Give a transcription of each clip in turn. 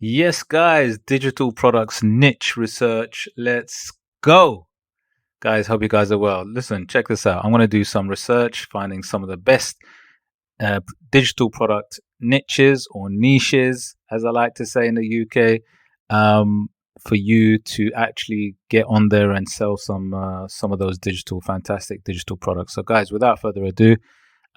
Yes, guys, digital products niche research. Let's go. Guys, hope you guys are well. Listen, check this out. I'm going to do some research, finding some of the best digital product niches or niches, as I like to say in the UK, for you to actually get on there and sell some of those fantastic digital products. So, guys, without further ado,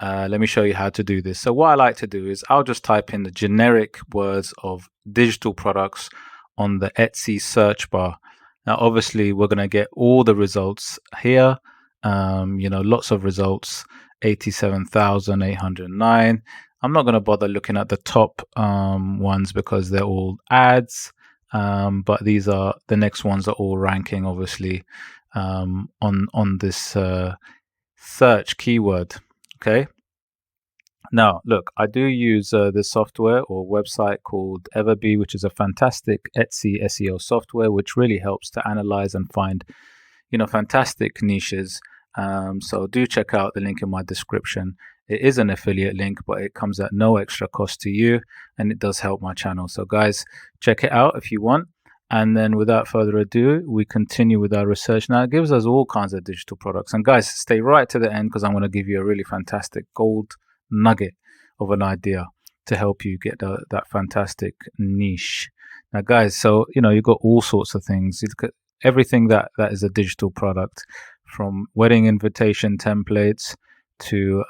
let me show you how to do this. So what I like to do is I'll just type in the generic words of digital products on the Etsy search bar. Now, obviously, we're going to get all the results here. Lots of results, 87,809. I'm not going to bother looking at the top ones because they're all ads. But these are the next ones are all ranking, obviously, on this search keyword. Okay. Now, look, I do use this software or website called Everbee, which is a fantastic Etsy SEO software, which really helps to analyze and find, fantastic niches. So do check out the link in my description. It is an affiliate link, but it comes at no extra cost to you, and it does help my channel. So, guys, check it out if you want. And then without further ado, we continue with our research. Now, it gives us all kinds of digital products. And guys, stay right to the end because I'm going to give you a really fantastic gold nugget of an idea to help you get that fantastic niche. Now, guys, so, you've got all sorts of things. You look at everything that is a digital product, from wedding invitation templates to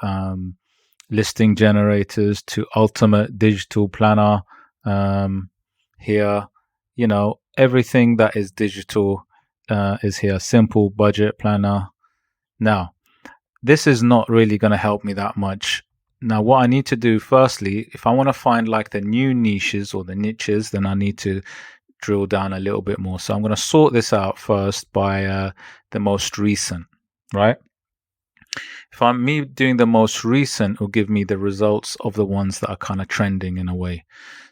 listing generators to ultimate digital planner. Here, everything that is digital is here. Simple budget planner. Now, this is not really going to help me that much. Now, what I need to do firstly, if I want to find like the new niches or the niches, then I need to drill down a little bit more. So I'm going to sort this out first by the most recent, right? If I'm me doing the most recent, will give me the results of the ones that are kind of trending in a way.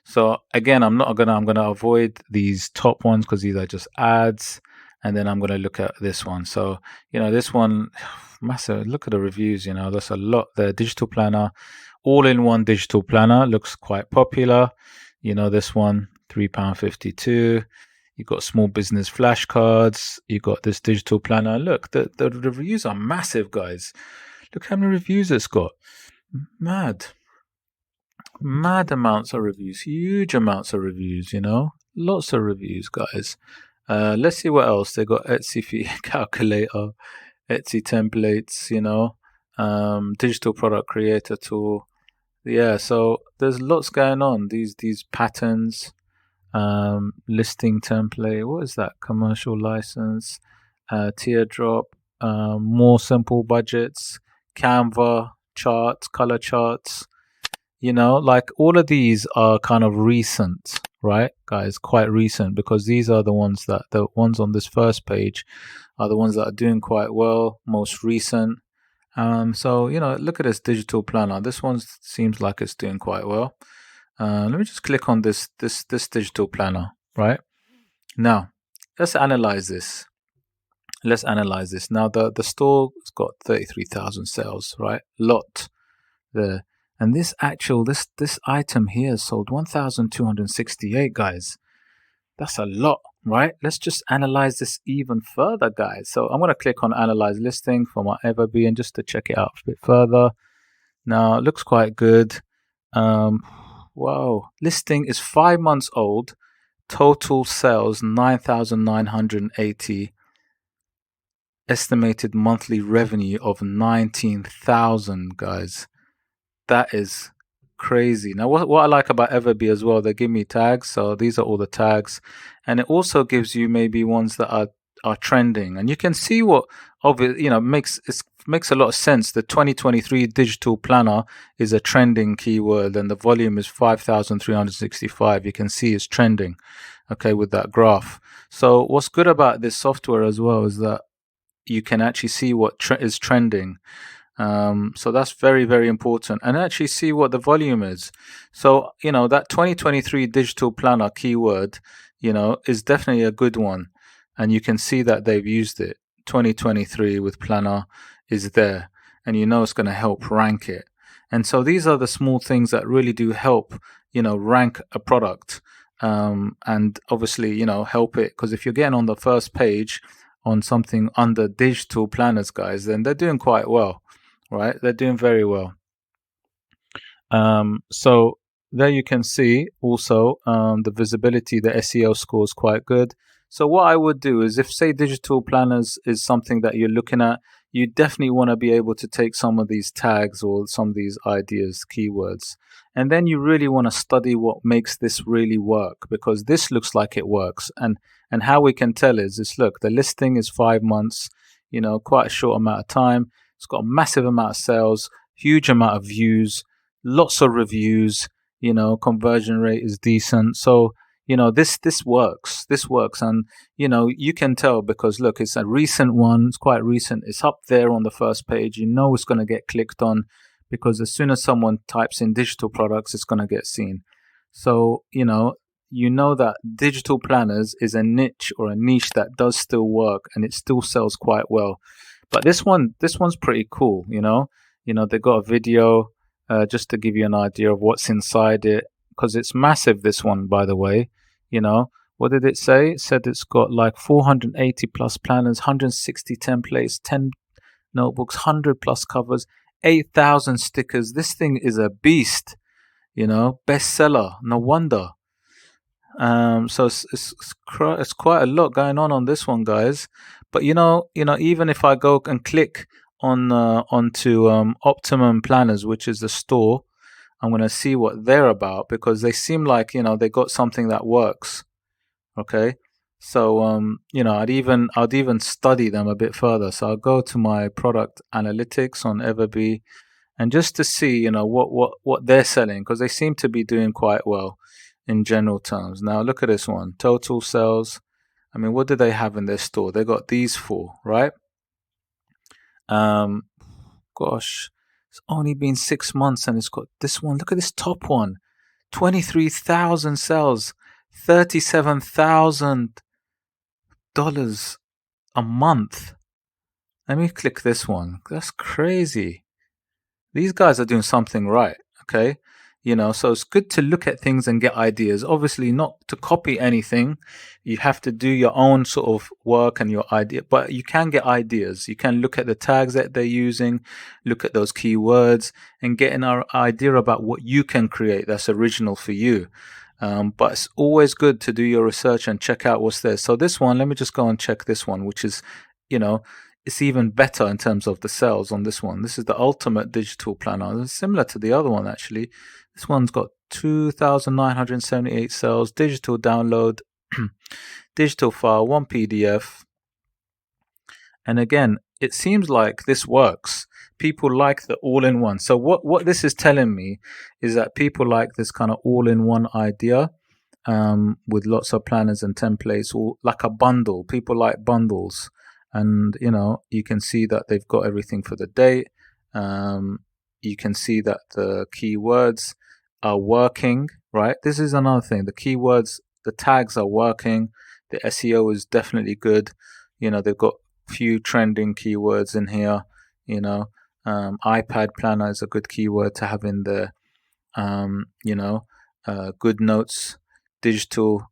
So again, I'm gonna avoid these top ones because these are just ads, and then I'm gonna look at this one. So this one, massive. Look at the reviews. That's a lot. The digital planner, all-in-one digital planner, looks quite popular. This one, £3.52. You've got small business flashcards. You've got this digital planner. Look, the reviews are massive, guys. Look how many reviews it's got. Mad amounts of reviews. Huge amounts of reviews, Lots of reviews, guys. Let's see what else. They got Etsy fee calculator, Etsy templates, digital product creator tool. Yeah, so there's lots going on. These patterns. Listing template, what is that? Commercial license, teardrop, more simple budgets, Canva charts, color charts. Like all of these are kind of recent, right, guys? Quite recent, because these are the ones on this first page are the ones that are doing quite well, most recent. So look at this digital planner. This one seems like it's doing quite well. Let me just click on this digital planner, right? Now, let's analyze this. Now, the store's got 33,000 sales, right? Lot there. And this item here sold 1,268, guys. That's a lot, right? Let's just analyze this even further, guys. So I'm going to click on analyze listing for my Everbee and just to check it out a bit further. Now, it looks quite good. Wow. Listing is 5 months old. Total sales 9,980. Estimated monthly revenue of 19,000, guys. That is crazy. Now, what I like about Everbee as well, they give me tags. So these are all the tags. And it also gives you maybe ones that are trending. And you can see what makes a lot of sense. The 2023 digital planner is a trending keyword, and the volume is 5,365. You can see it's trending, okay, with that graph. So what's good about this software as well is that you can actually see what is trending. So that's very, very important, and actually see what the volume is. So that 2023 digital planner keyword, is definitely a good one, and you can see that they've used it. 2023 with planner is there, and it's going to help rank it. And so these are the small things that really do help rank a product and obviously, help it, because if you're getting on the first page on something under digital planners, guys, then they're doing quite well, right? They're doing very well. So there you can see also the visibility, the SEO score is quite good. So what I would do is, if say digital planners is something that you're looking at, you definitely want to be able to take some of these tags or some of these ideas, keywords, and then you really want to study what makes this really work, because this looks like it works. And how we can tell is this: look, the listing is 5 months, quite a short amount of time. It's got a massive amount of sales, huge amount of views, lots of reviews, conversion rate is decent. So this works, and you can tell because look, it's a recent one, it's quite recent, it's up there on the first page. It's going to get clicked on, because as soon as someone types in digital products, it's going to get seen. So that digital planners is a niche or a niche that does still work, and it still sells quite well. But this one's pretty cool. They got a video, just to give you an idea of what's inside it, because it's massive, this one, by the way. What did it say? It said it's got like 480 plus planners, 160 templates, 10 notebooks, 100 plus covers, 8,000 stickers. This thing is a beast, bestseller, no wonder. So it's quite a lot going on this one, guys. But even if I go and click onto Optimum Planners, which is the store, I'm going to see what they're about, because they seem like they got something that works. Okay, so I'd even study them a bit further. So I'll go to my product analytics on Everbee, and just to see what they're selling, because they seem to be doing quite well in general terms. Now look at this one, total sales. I mean, what do they have in their store? They got these four, right? Gosh, it's only been 6 months, and it's got this one. Look at this top one, 23,000 sales, $37,000 a month. Let me click this one. That's crazy. These guys are doing something right. Okay. So it's good to look at things and get ideas. Obviously, not to copy anything. You have to do your own sort of work and your idea, but you can get ideas. You can look at the tags that they're using, look at those keywords, and get an idea about what you can create that's original for you. But it's always good to do your research and check out what's there. So this one, let me just go and check this one, which is, it's even better in terms of the sales on this one. This is the Ultimate Digital Planner. It's similar to the other one, actually. This one's got 2,978 sales, digital download, digital file, 1 PDF. And again, it seems like this works. People like the all-in-one. So what this is telling me is that people like this kind of all-in-one idea, with lots of planners and templates, or like a bundle. People like bundles. And, you can see that they've got everything for the date. You can see that the keywords are working, right? This is another thing. The keywords, the tags are working. The SEO is definitely good. They've got few trending keywords in here. iPad planner is a good keyword to have in there. Good notes, digital.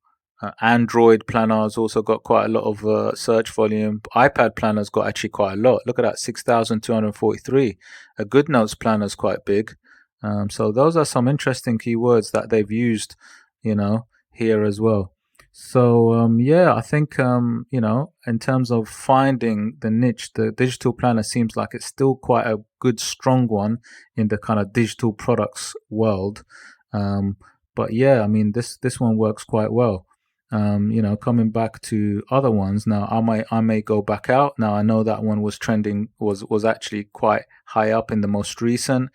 Android planner has also got quite a lot of search volume. iPad planner's got actually quite a lot. Look at that, 6,243. A Good Notes planner is quite big. So those are some interesting keywords that they've used, here as well. So I think in terms of finding the niche, the digital planner seems like it's still quite a good, strong one in the kind of digital products world. But I mean, this one works quite well. Coming back to other ones now, I may go back out. Now I know that one was trending, was actually quite high up in the most recent.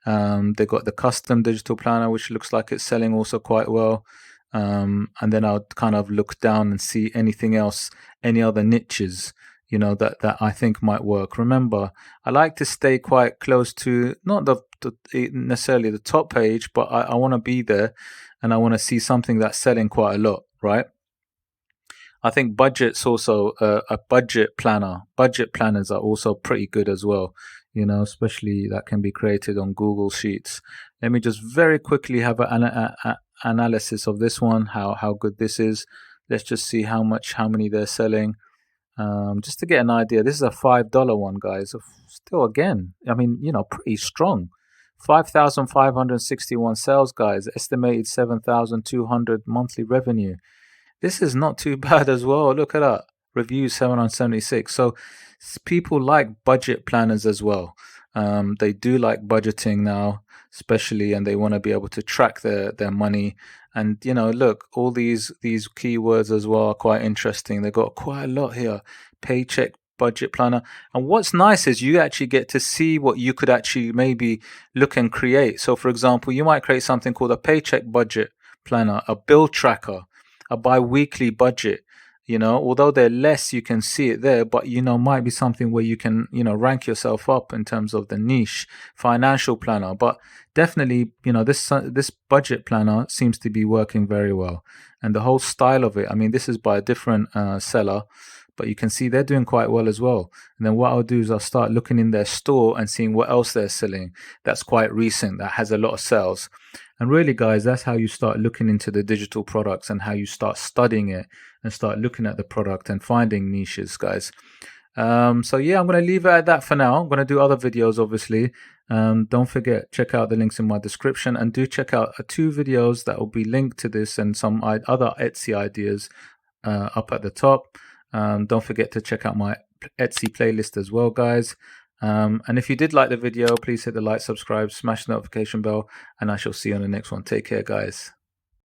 They got the custom digital planner, which looks like it's selling also quite well. And then I'll kind of look down and see anything else, any other niches, that I think might work. Remember, I like to stay quite close to not necessarily the top page, but I want to be there, and I want to see something that's selling quite a lot, right? I think budget's also a budget planner. Budget planners are also pretty good as well, especially that can be created on Google Sheets. Let me just very quickly have an analysis of this one, how good this is. Let's just see how many they're selling. Just to get an idea, this is a $5 one, guys. Still, again, I mean, pretty strong. 5,561 sales, guys. Estimated 7,200 monthly revenue. This is not too bad as well. Look at that. Reviews 776. So people like budget planners as well. They do like budgeting now, especially, and they want to be able to track their money. And look, all these keywords as well are quite interesting. They've got quite a lot here. Paycheck budget planner. And what's nice is you actually get to see what you could actually maybe look and create. So for example, you might create something called a paycheck budget planner, a bill tracker, a bi-weekly budget. Although they're less, you can see it there, but might be something where you can rank yourself up in terms of the niche. Financial planner, but definitely this budget planner seems to be working very well, and the whole style of it, I mean, this is by a different seller, but you can see they're doing quite well as well. And then what I'll do is I'll start looking in their store and seeing what else they're selling that's quite recent, that has a lot of sales. And really, guys, that's how you start looking into the digital products and how you start studying it and start looking at the product and finding niches, guys. So yeah, I'm going to leave it at that for now. I'm going to do other videos, obviously. Don't forget, check out the links in my description, and do check out 2 videos that will be linked to this and some other Etsy ideas up at the top. Don't forget to check out my Etsy playlist as well, guys. And if you did like the video, please hit the like, subscribe, smash the notification bell, and I shall see you on the next one. Take care, guys.